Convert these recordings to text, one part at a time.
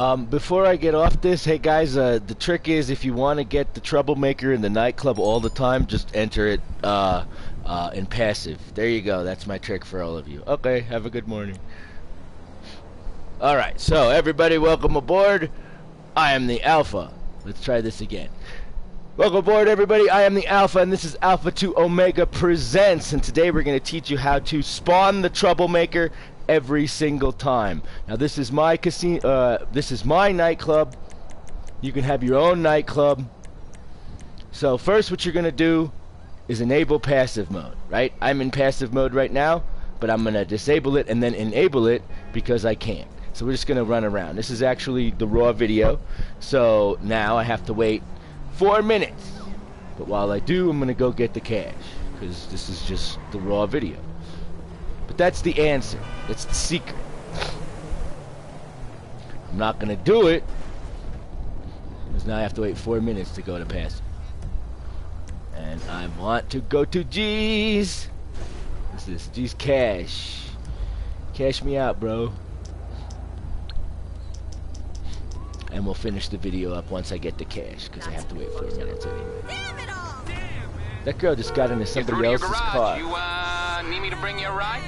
Before I get off this, hey guys, the trick is if you want to get the troublemaker in the nightclub all the time, just enter it in passive. There you go. That's my trick for all of you. Okay, have a good morning. Alright, so everybody welcome aboard. I am the Alpha. Let's try this again. Welcome aboard, everybody. I am the Alpha, and this is Alpha 2 Omega Presents. And today we're going to teach you how to spawn the troublemaker every single time. Now, this is my casino. This is my nightclub. You can have your own nightclub. So first, what you're going to do is enable passive mode. Right? I'm in passive mode right now, but I'm going to disable it and then enable it because I can. So we're just going to run around. This is actually the raw video. So now I have to wait 4 minutes, but while I do, I'm gonna go get the cash because this is just the raw video. But that's the answer. That's the secret. I'm not gonna do it because now I have to wait 4 minutes to go to passive, and I want to go to G's. What's this? G's cash. Cash me out, bro. And we'll finish the video up once I get the cash, because I have to wait 4 minutes anyway. That girl just got into somebody else's car. You need me to bring you a ride?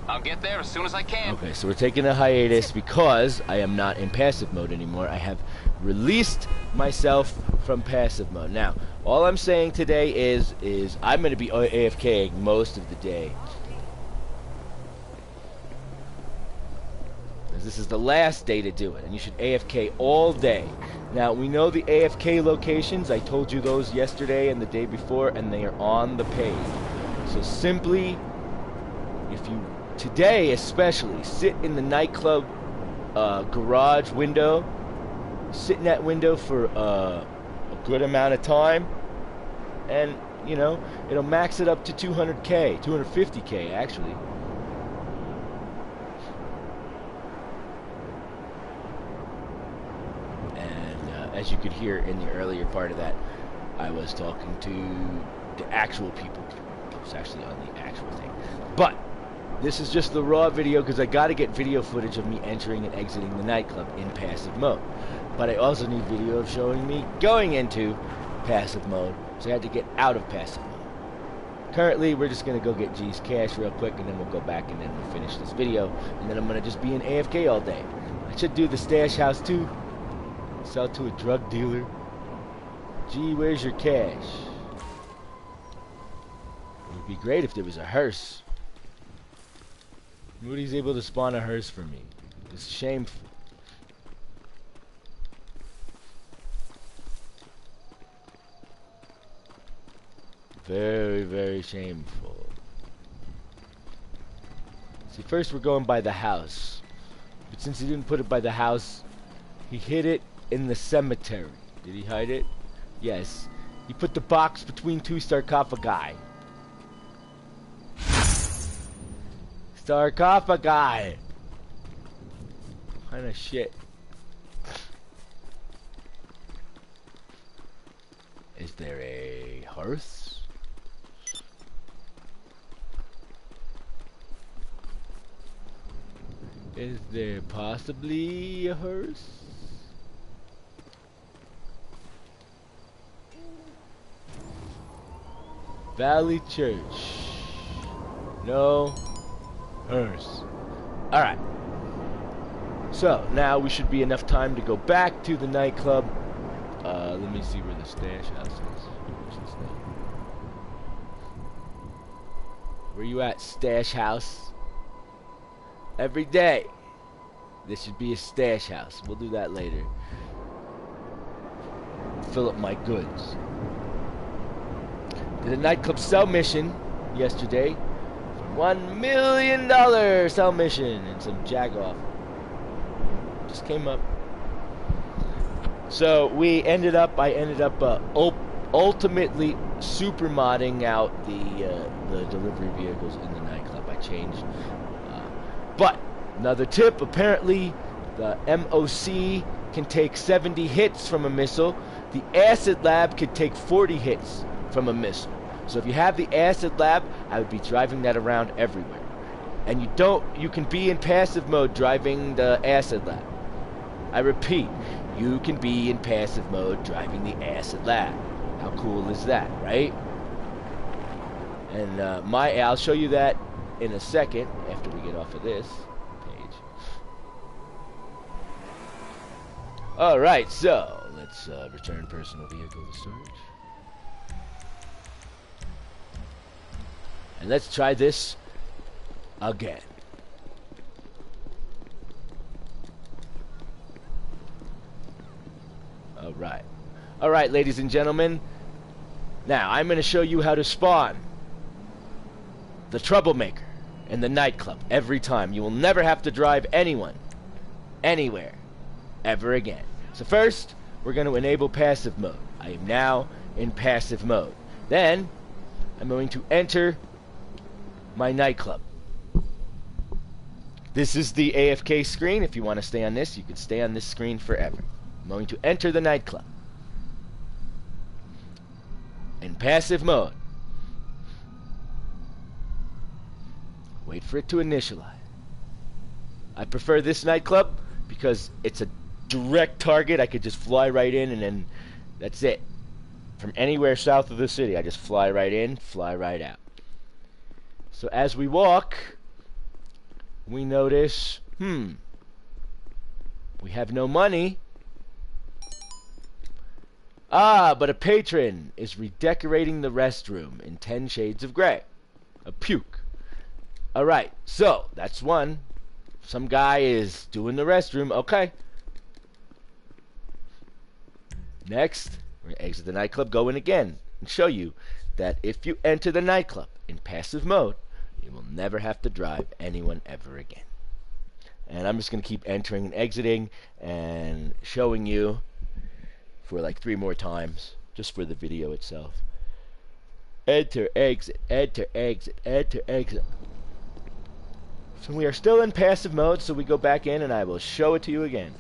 I'll get there as soon as I can. Okay, so we're taking a hiatus because I am not in passive mode anymore. I have released myself from passive mode. Now, all I'm saying today is I'm going to be AFKing most of the day. This is the last day to do it, and you should AFK all day. Now, we know the AFK locations. I told you those yesterday and the day before, and they are on the page. So simply, if you, today especially, sit in the nightclub garage window, sit in that window for a good amount of time, and, you know, it'll max it up to 200K, 250K actually. As you could hear in the earlier part of that, I was talking to the actual people. It was actually on the actual thing. But this is just the raw video because I got to get video footage of me entering and exiting the nightclub in passive mode. But I also need video of showing me going into passive mode. So I had to get out of passive mode. Currently, we're just going to go get G's cash real quick, and then we'll go back and then we'll finish this video. And then I'm going to just be in AFK all day. I should do the stash house too. Sell to a drug dealer. Gee, where's your cash? It would be great if there was a hearse. Moody's able to spawn a hearse for me. It's shameful. Very, very shameful. See, first we're going by the house. But since he didn't put it by the house, he hid it in the cemetery. Did he hide it? Yes. He put the box between two sarcophagi. Sarcophagi! What kind of shit? Is there a hearse? Is there possibly a hearse? Valley Church. No hearse. Alright. So, now we should be enough time to go back to the nightclub. Let me see where the stash house is. Where you at, stash house? Every day. This should be a stash house. We'll do that later. Fill up my goods. Did a nightclub sell mission yesterday. $1 million sell mission and some jagoff. Just came up. So I ended up ultimately super modding out the delivery vehicles in the nightclub. I changed. But another tip, apparently the MOC can take 70 hits from a missile. The acid lab could take 40 hits from a missile. So if you have the acid lab, I would be driving that around everywhere. And you can be in passive mode driving the acid lab. I repeat, you can be in passive mode driving the acid lab. How cool is that, right? And I'll show you that in a second after we get off of this page. Alright, so let's return personal vehicle to storage. And let's try this again. Alright. Alright, ladies and gentlemen. Now, I'm going to show you how to spawn the troublemaker in the nightclub every time. You will never have to drive anyone anywhere ever again. So first, we're going to enable passive mode. I am now in passive mode. Then, I'm going to enter my nightclub. This is the AFK screen. If you want to stay on this, you can stay on this screen forever. I'm going to enter the nightclub in passive mode. Wait for it to initialize. I prefer this nightclub because it's a direct target. I could just fly right in and then that's it. From anywhere south of the city, I just fly right in, fly right out. So as we walk, we notice, we have no money. But a patron is redecorating the restroom in 10 shades of gray. A puke. Alright, so that's one. Some guy is doing the restroom. Okay. Next, we're going to exit the nightclub, go in again, and show you that if you enter the nightclub in passive mode, you will never have to drive anyone ever again. And I'm just going to keep entering and exiting and showing you for like 3 more times, just for the video itself. Enter, exit, enter, exit, enter, exit. So we are still in passive mode, so we go back in and I will show it to you again.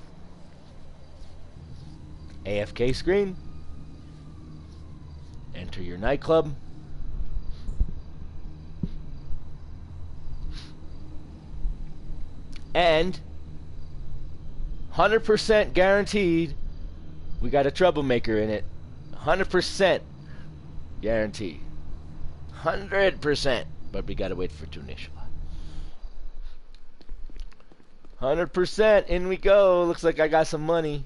AFK screen. Enter your nightclub. And 100% guaranteed we got a troublemaker in it. 100% guaranteed. 100%. But we gotta wait for it to initialize. 100%. In we go. Looks like I got some money.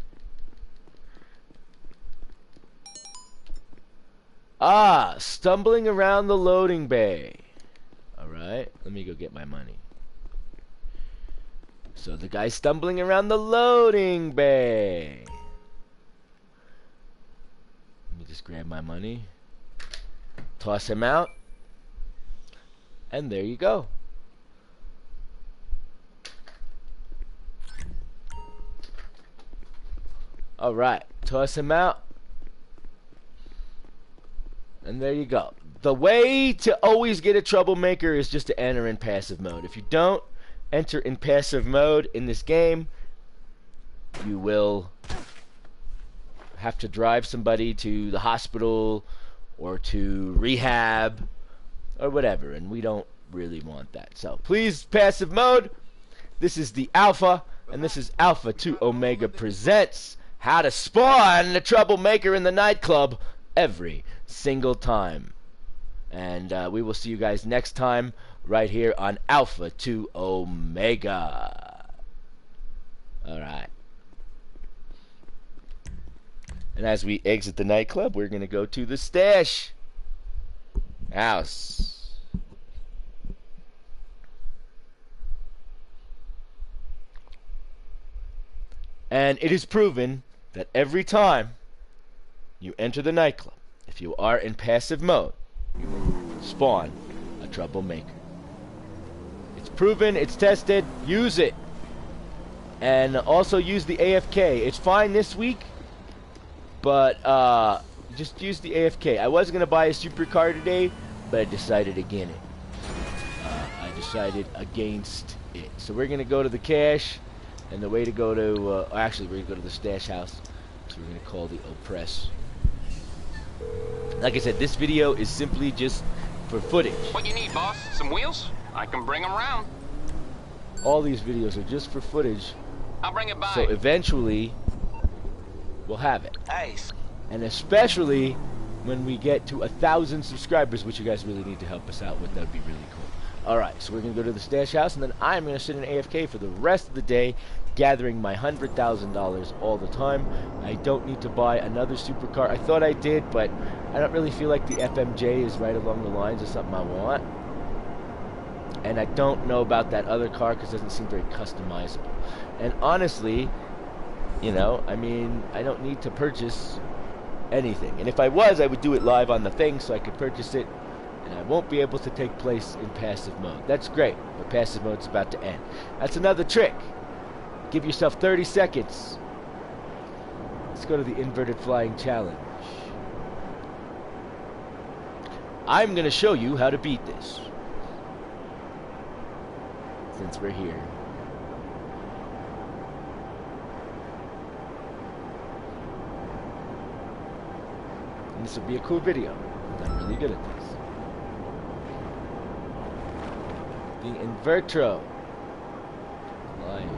Stumbling around the loading bay. Alright, let me go get my money. So the guy's stumbling around the loading bay. Let me just grab my money. Toss him out. And there you go. Alright, toss him out. And there you go. The way to always get a troublemaker is just to enter in passive mode. If you don't enter in passive mode in this game, you will have to drive somebody to the hospital or to rehab or whatever, and we don't really want that. So please, passive mode. This is the Alpha, and this is Alpha 2 Omega presents how to spawn the troublemaker in the nightclub every single time. And we will see you guys next time right here on Alpha 2 Omega. Alright. And as we exit the nightclub, we're going to go to the stash house. And it is proven that every time you enter the nightclub, if you are in passive mode, you will spawn a troublemaker. It's proven, it's tested, use it. And also use the AFK. It's fine this week, but just use the AFK. I was going to buy a supercar today, but I decided against it. So we're going to go to the cash, and the way to go to, actually we're going to go to the stash house. So we're going to call the Oppress. Like I said, this video is simply just for footage. What you need, boss? Some wheels? I can bring them around. all these videos are just for footage, I'll bring it by. so eventually we'll have it. Ace. And especially when we get to 1,000 subscribers, which you guys really need to help us out with. That would be really cool. Alright, so we're going to go to the stash house, and then I'm going to sit in AFK for the rest of the day, gathering my $100,000 all the time. I don't need to buy another supercar. I thought I did, but I don't really feel like the FMJ is right along the lines of something I want. And I don't know about that other car because it doesn't seem very customizable. And honestly, you know, I mean, I don't need to purchase anything. And if I was, I would do it live on the thing so I could purchase it. And I won't be able to take place in passive mode. That's great, but passive mode's about to end. That's another trick. Give yourself 30 seconds. Let's go to the inverted flying challenge. I'm going to show you how to beat this, since we're here. And this will be a cool video. I'm really good at this. The Invertro. Flying.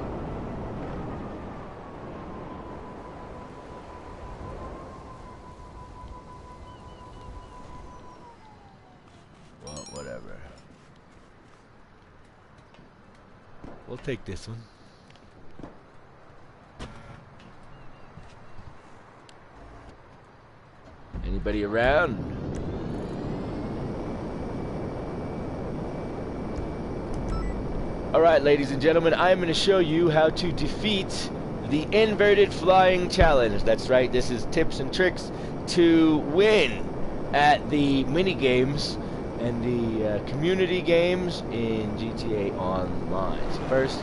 Well, whatever. We'll take this one. Anybody around? Alright, ladies and gentlemen, I'm going to show you how to defeat the inverted flying challenge. That's right, this is tips and tricks to win at the mini games and the community games in GTA Online. So first,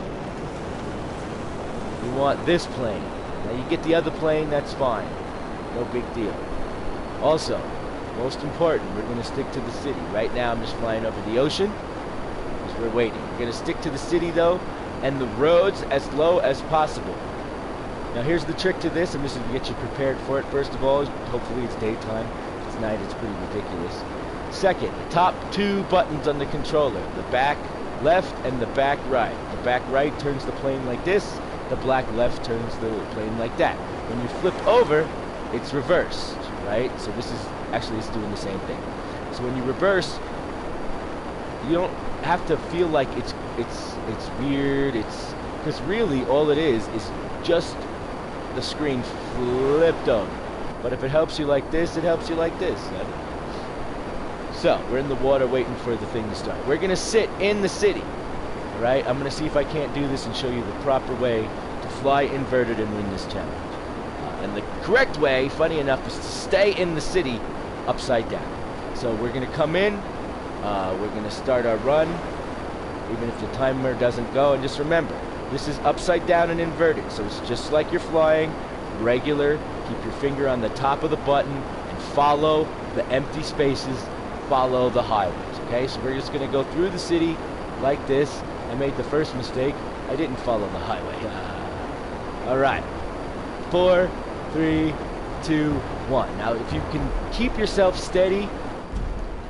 you want this plane. Now you get the other plane, that's fine. No big deal. Also, most important, we're going to stick to the city. Right now I'm just flying over the ocean because we're waiting. We're going to stick to the city though, and the roads as low as possible. Now here's the trick to this, and this is to get you prepared for it. First of all, hopefully it's daytime. If it's night, it's pretty ridiculous. Second, the top two buttons on the controller, the back left and the back right. The back right turns the plane like this, the back left turns the plane like that. When you flip over, it's reversed, right? So this is actually it's doing the same thing. So when you reverse, you don't have to feel like it's weird. It's because really all it is just the screen flipped over. But if it helps you like this, it helps you like this. So we're in the water waiting for the thing to start. We're gonna sit in the city, right? I'm gonna see if I can't do this and show you the proper way to fly inverted and win this challenge. And the correct way, funny enough, is to stay in the city upside down. So we're gonna come in, we're gonna start our run, even if the timer doesn't go. And just remember, this is upside down and inverted, so it's just like you're flying regular. Keep your finger on the top of the button and follow the empty spaces, follow the highways, okay? So we're just gonna go through the city like this. I made the first mistake. I didn't follow the highway. All right, 4, 3, 2, 1. Now, if you can keep yourself steady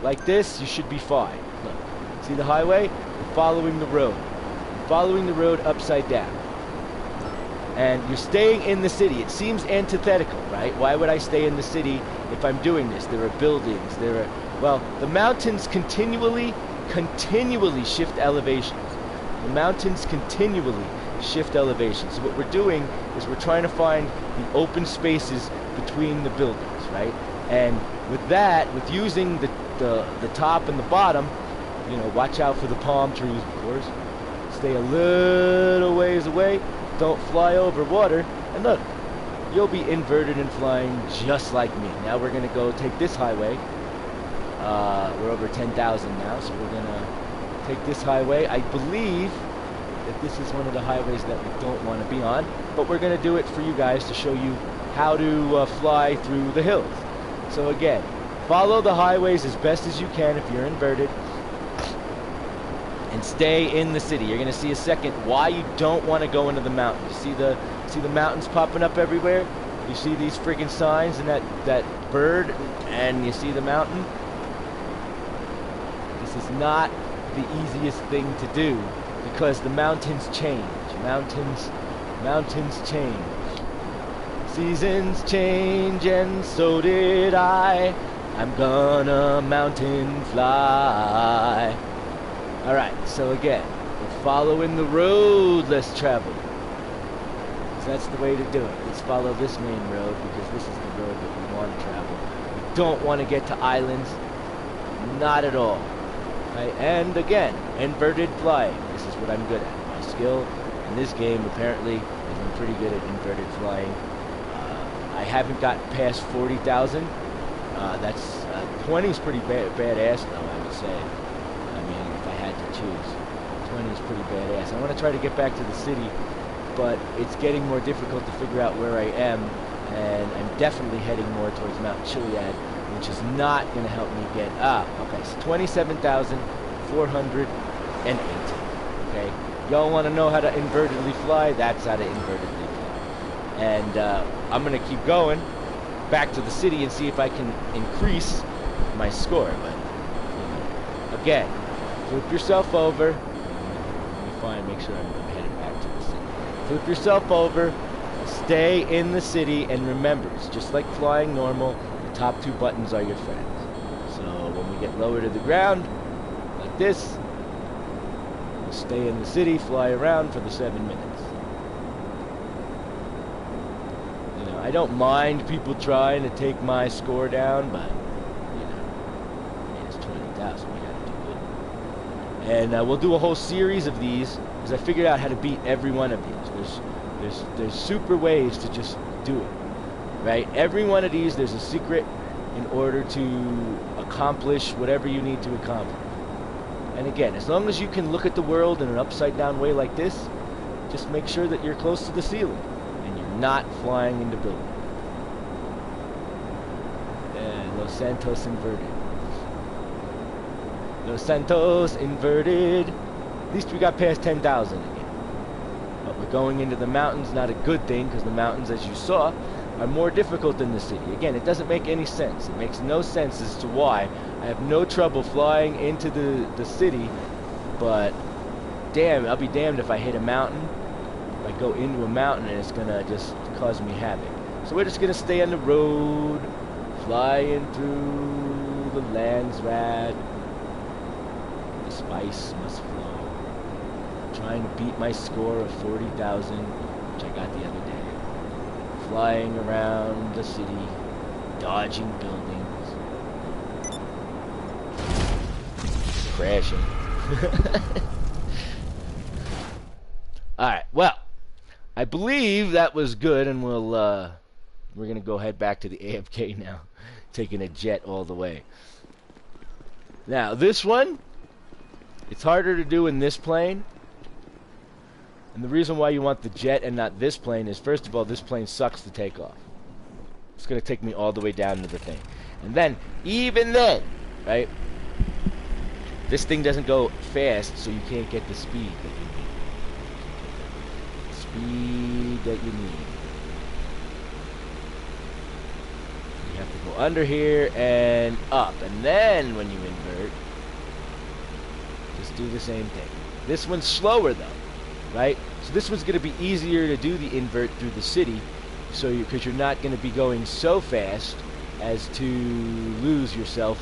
like this, you should be fine. Look, see the highway? You're following the road. You're following the road upside down. And you're staying in the city. It seems antithetical, right? Why would I stay in the city if I'm doing this? There are buildings, there are, well, the mountains continually shift elevations. The mountains continually shift elevations. So what we're doing is we're trying to find the open spaces between the buildings, right? And with that, with using the top and the bottom, you know, watch out for the palm trees, of course. Stay a little ways away. Don't fly over water. And look, you'll be inverted and flying just like me. Now we're going to go take this highway. We're over 10,000 now, so we're going to take this highway. I believe that this is one of the highways that we don't want to be on, but we're going to do it for you guys to show you how to fly through the hills. So again, follow the highways as best as you can if you're inverted, and stay in the city. You're going to see a second why you don't want to go into the mountains. You see the mountains popping up everywhere? You see these friggin' signs and that bird, and you see the mountain? This is not the easiest thing to do because the mountains change. Mountains change. Seasons change and so did I. I'm gonna mountain fly. Alright, so again, we're following the road less traveled. So that's the way to do it. Let's follow this main road because this is the road that we want to travel. We don't want to get to islands. Not at all. Right? And again, inverted flying. This is what I'm good at. My skill in this game apparently is I'm pretty good at inverted flying. I haven't got past 40,000. That's 20 is pretty badass though, I would say. I mean, if I had to choose, 20 is pretty badass. I want to try to get back to the city, but it's getting more difficult to figure out where I am, and I'm definitely heading more towards Mount Chiliad, which is not going to help me get okay, so 27,480. Okay, y'all want to know how to invertedly fly? That's how to invertedly fly. And I'm going to keep going back to the city and see if I can increase my score. But again, flip yourself over. Let me find, make sure I'm headed back to the city. Flip yourself over, stay in the city, and remember, it's just like flying normal. The top two buttons are your friends. So when we get lower to the ground, like this, we'll stay in the city, fly around for the 7 minutes. I don't mind people trying to take my score down, but, I mean, it's 20,000, we gotta do good. And we'll do a whole series of these, because I figured out how to beat every one of these. There's super ways to just do it, right? Every one of these, there's a secret in order to accomplish whatever you need to accomplish. And again, as long as you can look at the world in an upside down way like this, just make sure that you're close to the ceiling. Not flying into buildings. And Los Santos inverted. Los Santos inverted. At least we got past 10,000 again. But we're going into the mountains, not a good thing, because the mountains, as you saw, are more difficult than the city. Again, it doesn't make any sense. It makes no sense as to why I have no trouble flying into the city, but damn, I'll be damned if I hit a mountain. I go into a mountain and it's gonna just cause me havoc. So we're just gonna stay on the road, flying through the lands rad. The spice must flow. Trying to beat my score of 40,000, which I got the other day. Flying around the city, dodging buildings, crashing. Alright, well, I believe that was good, and we're gonna go head back to the AFK now, taking a jet all the way. Now, this one, it's harder to do in this plane, and the reason why you want the jet and not this plane is, first of all, this plane sucks to take off. It's gonna take me all the way down to the thing. And then, even then, right, this thing doesn't go fast, so you can't get the speed that you need. That you need. You have to go under here and up, and then when you invert, just do the same thing. This one's slower though, right? So this one's going to be easier to do the invert through the city, so because you're not going to be going so fast as to lose yourself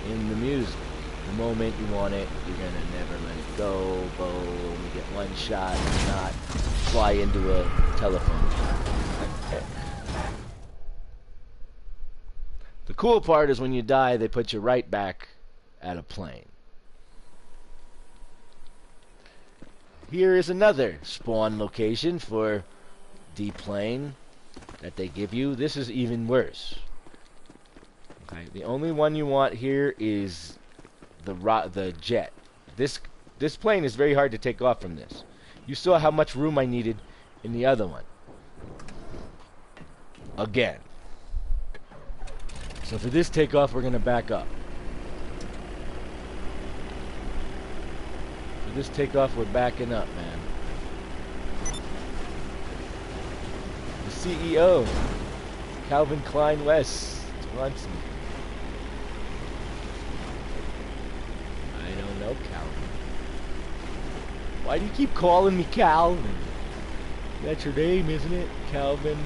in the music. The moment you want it, you're going to never let it go. Boom, you get one shot, and not fly into a telephone. The cool part is when you die, they put you right back at a plane. Here is another spawn location for the plane that they give you. This is even worse. Okay, the only one you want here is the jet. This plane is very hard to take off from this. You saw how much room I needed in the other one. Again. So for this takeoff, we're going to back up. For this takeoff, we're backing up, man. The CEO, Calvin Klein West, wants me. I don't know, Calvin. Why do you keep calling me Calvin? That's your name, isn't it? Calvin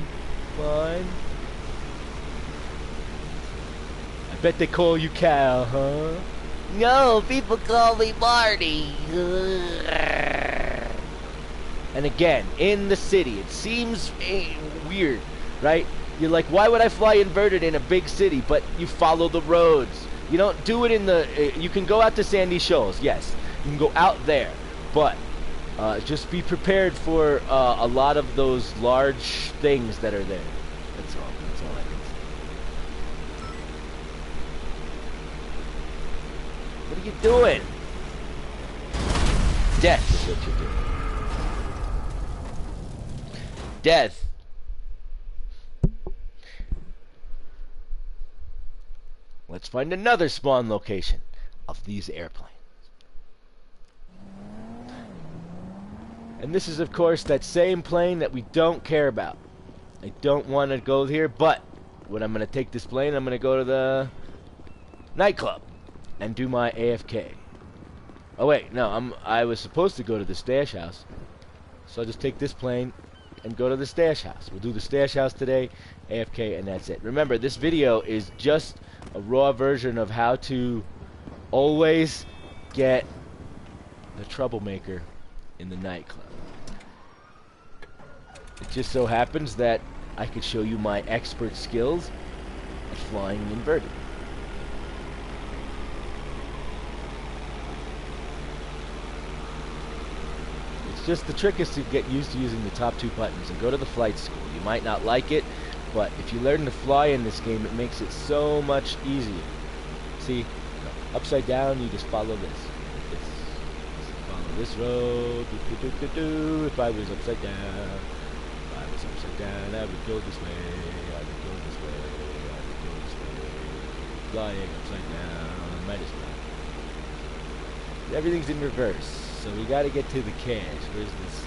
Klein? I bet they call you Cal, huh? No, people call me Marty. And again, in the city, it seems weird, right? You're like, why would I fly inverted in a big city? But you follow the roads. You don't do it in the... you can go out to Sandy Shoals, yes. You can go out there. But just be prepared for a lot of those large things that are there. That's all. That's all I can say. What are you doing? Death is what you're doing. Death. Let's find another spawn location of these airplanes. And this is, of course, that same plane that we don't care about. I don't want to go here, but when I'm going to take this plane, I'm going to go to the nightclub and do my AFK. Oh, wait, no, I was supposed to go to the stash house. So I'll just take this plane and go to the stash house. We'll do the stash house today, AFK, and that's it. Remember, this video is just a raw version of how to always get the troublemaker in the nightclub. It just so happens that I could show you my expert skills at flying inverted. It's just the trick is to get used to using the top two buttons and go to the flight school. You might not like it, but if you learn to fly in this game, it makes it so much easier. See, upside down, you just follow this. Follow this road. If I was upside down, I would go this way. I would go this way. I would go this way. Flying upside down, might as well. Everything's in reverse, so we got to get to the cache. Where's this?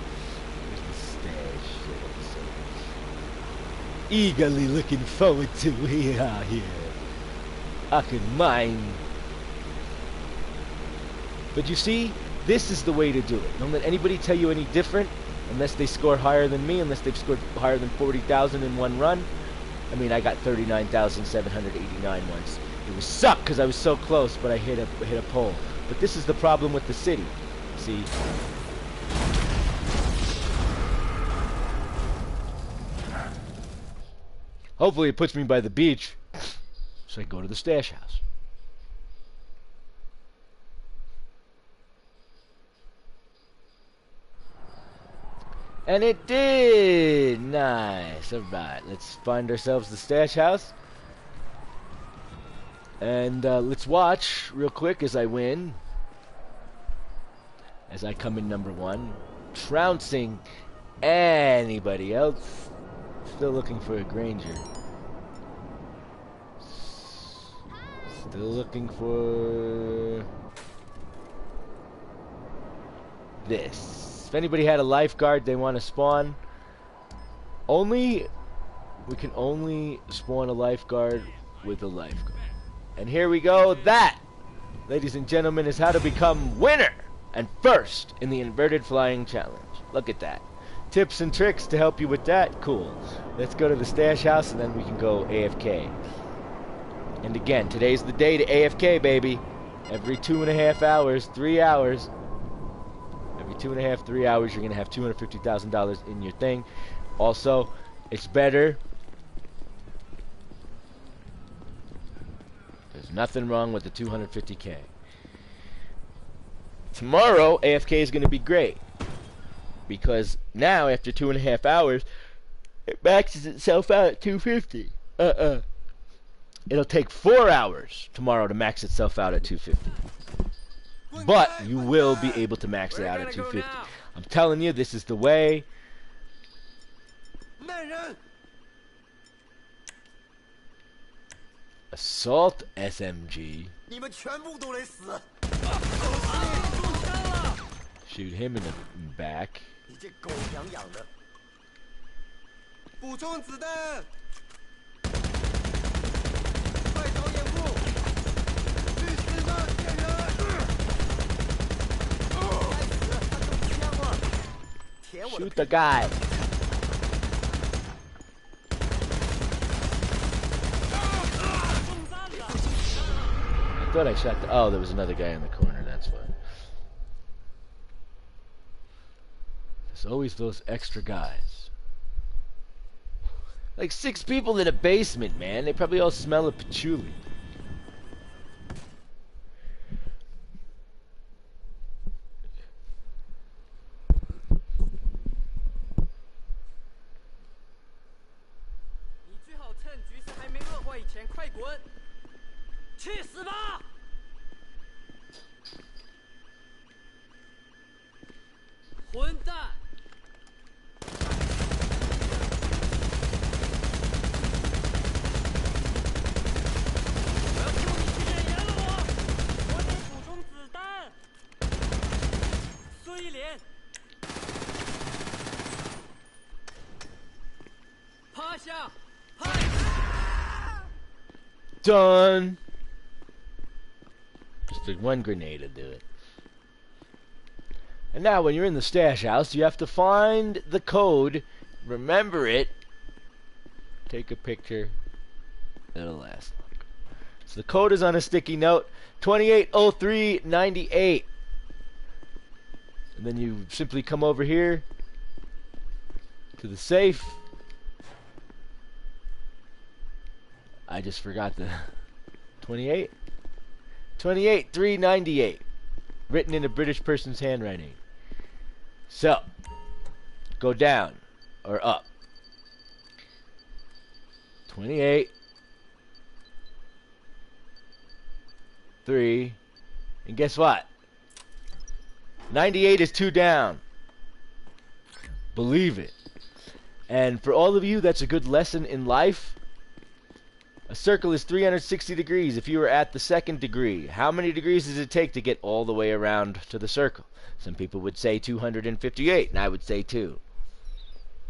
Where's the stash? Eagerly looking forward to we are here. I can mine. But you see, this is the way to do it. Don't let anybody tell you any different, unless they score higher than me, unless they've scored higher than 40,000 in one run. I mean, I got 39,789 once. It was suck because I was so close, but I hit a pole. But this is the problem with the city. See? Hopefully it puts me by the beach, so I go to the stash house. And it did! Nice. Alright, let's find ourselves the stash house. And let's watch real quick as I win. As I come in number one. Trouncing anybody else. Still looking for a Granger. Still looking for this. If anybody had a lifeguard they want to spawn, we can only spawn a lifeguard with a lifeguard. And here we go. That, ladies and gentlemen, is how to become winner and first in the inverted flying challenge. Look at that. Tips and tricks to help you with that. Cool. Let's go to the stash house and then we can go AFK. And again, today's the day to AFK, baby. Every 2.5 hours, 3 hours. Every 2.5, 3 hours, you're going to have $250,000 in your thing. Also, it's better. There's nothing wrong with the 250K. Tomorrow, AFK is going to be great. Because now, after 2.5 hours, it maxes itself out at 250. It'll take 4 hours tomorrow to max itself out at 250. But you will be able to max it out at 250. I'm telling you, this is the way. Assault SMG. Shoot him in the back. Shoot the guy. I thought I shot the... Oh, there was another guy in the corner, that's why. There's always those extra guys. Like 6 people in a basement, man. They probably all smell of patchouli. Done. Just like 1 grenade to do it. And now when you're in the stash house, you have to find the code, remember it, take a picture, it'll last longer. So the code is on a sticky note, 280398. And then you simply come over here to the safe. I just forgot the 28398, written in a British person's handwriting. So go down or up. 28 3, and guess what? 98 is 2 down. Believe it. And for all of you, that's a good lesson in life. A circle is 360 degrees if you are at the 2nd degree. How many degrees does it take to get all the way around to the circle? Some people would say 258, and I would say 2.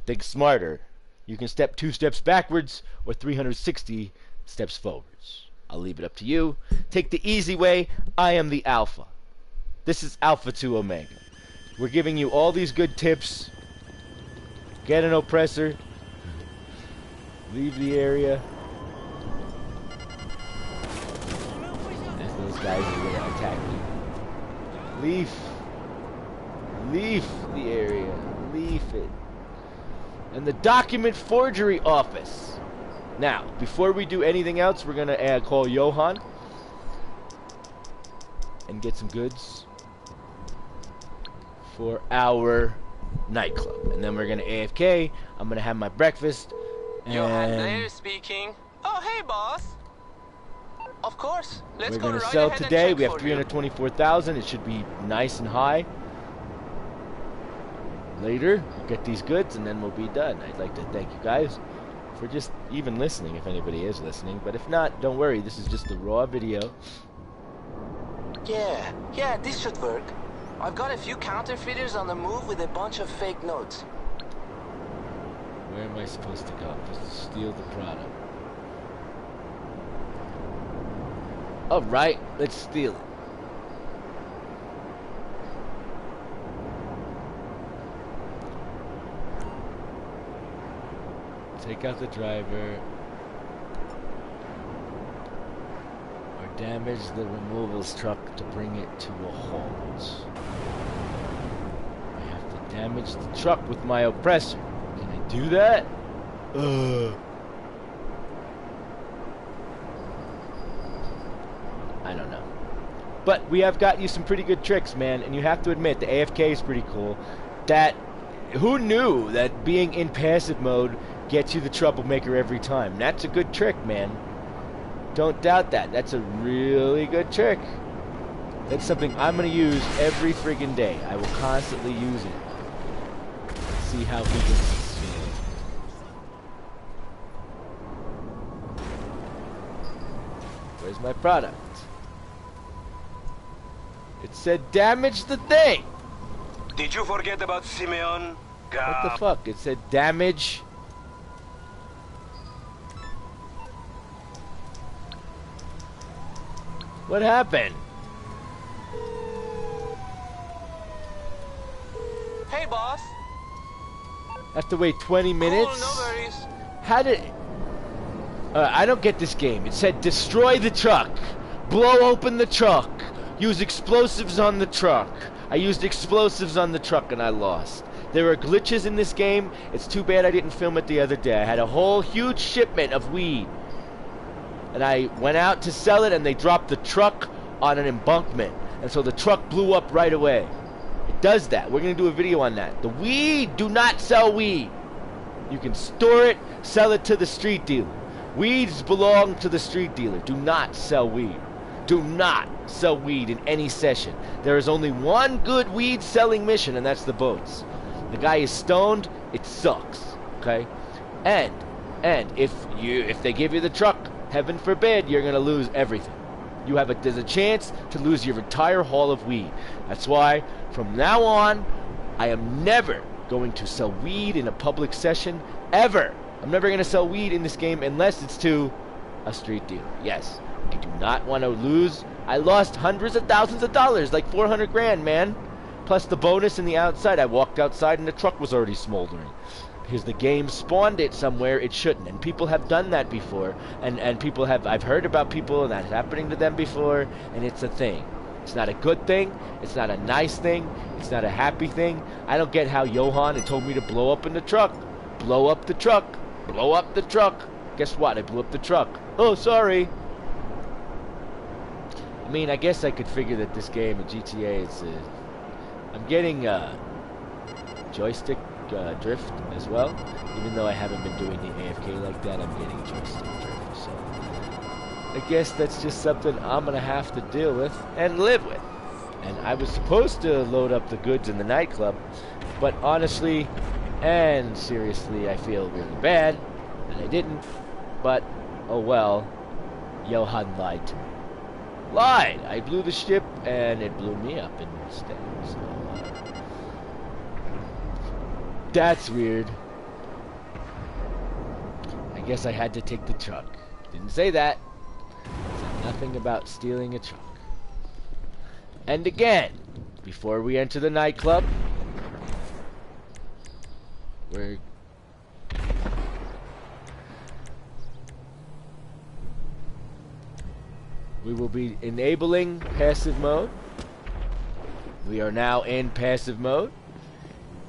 Think smarter. You can step 2 steps backwards or 360 steps forwards. I'll leave it up to you. Take the easy way. I am the Alpha. This is Alpha to Omega. We're giving you all these good tips. Get an oppressor. Leave the area. Those guys are going to attack you. Leave the area. Leave it. And the document forgery office. Now, before we do anything else, we're going to call Johan and get some goods for our nightclub. And then we're going to AFK. I'm going to have my breakfast. Johan there speaking. Oh, hey, boss. Of course. Let's we're go going to right sell ahead today. and We check have for you. 324,000. It should be nice and high. Later, we'll get these goods and then we'll be done. I'd like to thank you guys for just even listening, if anybody is listening. But if not, don't worry. This is just a raw video. Yeah, this should work. I've got a few counterfeiters on the move with a bunch of fake notes. Where am I supposed to go? Just to steal the product. Alright, let's steal it. Take out the driver. Or damage the removals truck to bring it to a halt. I have to damage the truck with my oppressor. Can I do that? I don't know. But we have got you some pretty good tricks, man. And you have to admit, the AFK is pretty cool. Who knew that being in passive mode gets you the troublemaker every time? That's a good trick, man. Don't doubt that. That's a really good trick. That's something I'm going to use every friggin' day. I will constantly use it. See how he can succeed. Where's my product? It said damage the thing. Did you forget about Simeon? What the fuck? It said damage. What happened? Hey, boss. have to wait 20 Cool, minutes? no worries. How did... I don't get this game. It said destroy the truck. Blow open the truck. Use explosives on the truck. I used explosives on the truck and I lost. There are glitches in this game. It's too bad I didn't film it the other day. I had a whole huge shipment of weed. And I went out to sell it and they dropped the truck on an embankment. And so the truck blew up right away. It does that. We're going to do a video on that. The weed, do not sell weed. You can store it, sell it to the street dealer. Weeds belong to the street dealer. Do not sell weed. Do not sell weed in any session. There is only one good weed selling mission, and that's the boats. The guy is stoned, it sucks. Okay? And if they give you the truck, heaven forbid, you're gonna lose everything. There's a chance to lose your entire haul of weed. That's why from now on, I am never going to sell weed in a public session ever. I'm never going to sell weed in this game unless it's to a street dealer. Yes, I do not want to lose. I lost hundreds of thousands of dollars, like 400 grand, man. Plus the bonus in the outside. I walked outside and the truck was already smoldering. Because the game spawned it somewhere it shouldn't. And people have done that before. And people have, I've heard about people and that's happening to them before. And it's a thing. It's not a good thing. It's not a nice thing. It's not a happy thing. I don't get how Johan had told me to blow up in the truck. Blow up the truck. Blow up the truck. Guess what? I blew up the truck. Oh, sorry. I mean, I guess I could figure that this game in GTA is... I'm getting joystick drift as well. Even though I haven't been doing the AFK like that, I'm getting joystick drift. So I guess that's just something I'm going to have to deal with and live with. And I was supposed to load up the goods in the nightclub, but honestly and seriously, I feel really bad, and I didn't. But, oh well, Johan lied to me. Lied! I blew the ship, and it blew me up instead. So, that's weird. I guess I had to take the truck. Didn't say that. Said nothing about stealing a truck. And again, before we enter the nightclub, we will be enabling passive mode. We are now in passive mode.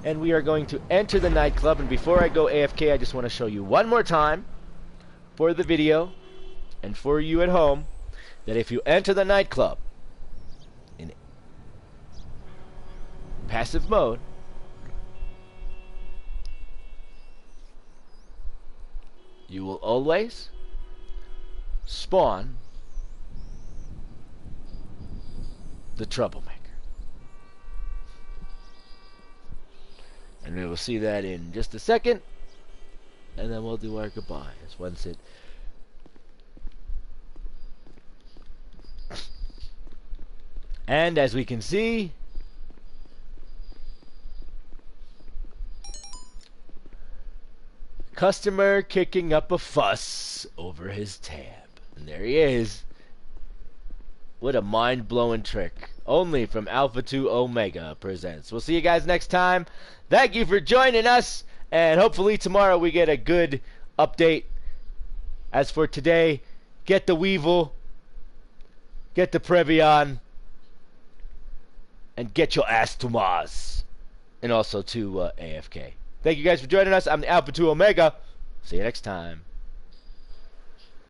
And we are going to enter the nightclub. And before I go AFK, I just want to show you one more time for the video and for you at home that if you enter the nightclub in passive mode, you will always spawn the troublemaker. And we will see that in just a second. And then we'll do our goodbyes once it... And as we can see, customer kicking up a fuss over his tab. And there he is. What a mind-blowing trick. Only from Alpha 2 Omega presents. We'll see you guys next time. Thank you for joining us. And hopefully tomorrow we get a good update. As for today, get the Weevil, get the Previon, and get your ass to Mars. And also to AFK. Thank you guys for joining us. I'm the Alpha 2 Omega. See you next time.